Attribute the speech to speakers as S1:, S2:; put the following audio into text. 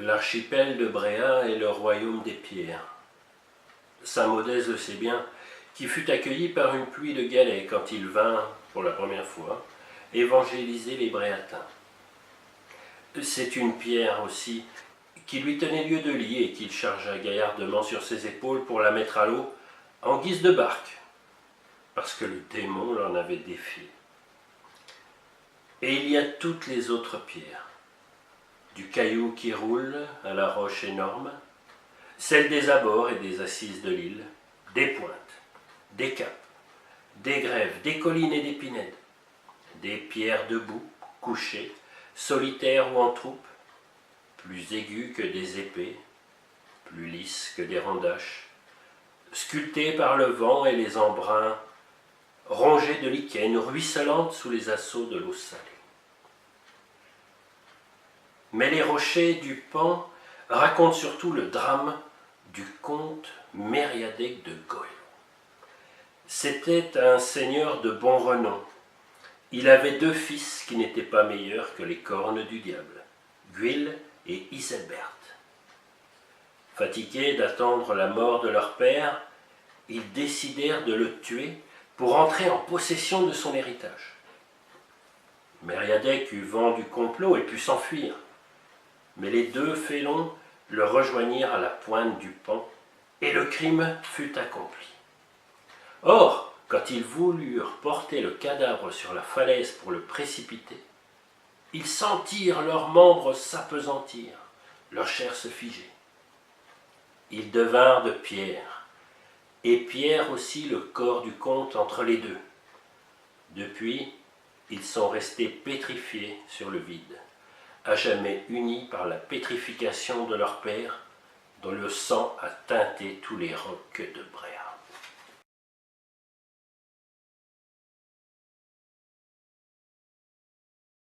S1: L'archipel de Bréa est le royaume des pierres. Saint Modeste le sait bien, qui fut accueilli par une pluie de galets quand il vint, pour la première fois, évangéliser les Bréatins. C'est une pierre aussi qui lui tenait lieu de lit et qu'il chargea gaillardement sur ses épaules pour la mettre à l'eau en guise de barque, parce que le démon l'en avait défié. Et il y a toutes les autres pierres, du caillou qui roule à la roche énorme, celle des abords et des assises de l'île, des pointes, des caps, des grèves, des collines et des pinèdes, des pierres debout, couchées, solitaires ou en troupe, plus aiguës que des épées, plus lisses que des randaches, sculptées par le vent et les embruns, rongées de lichen, ruisselantes sous les assauts de l'eau salée. Mais les rochers du Pan racontent surtout le drame du comte Mériadec de Goëlo. C'était un seigneur de bon renom. Il avait 2 fils qui n'étaient pas meilleurs que les cornes du diable, Gwyl et Iselbert. Fatigués d'attendre la mort de leur père, ils décidèrent de le tuer pour entrer en possession de son héritage. Mériadec eut vent du complot et put s'enfuir, mais les 2 félons le rejoignirent à la pointe du Pan et le crime fut accompli. Or, quand ils voulurent porter le cadavre sur la falaise pour le précipiter, ils sentirent leurs membres s'appesantir, leur chair se figer. Ils devinrent de pierre, et pierre aussi le corps du comte entre les 2. Depuis, ils sont restés pétrifiés sur le vide, à jamais unis par la pétrification de leur père, dont le sang a teinté tous les rocs de Bray.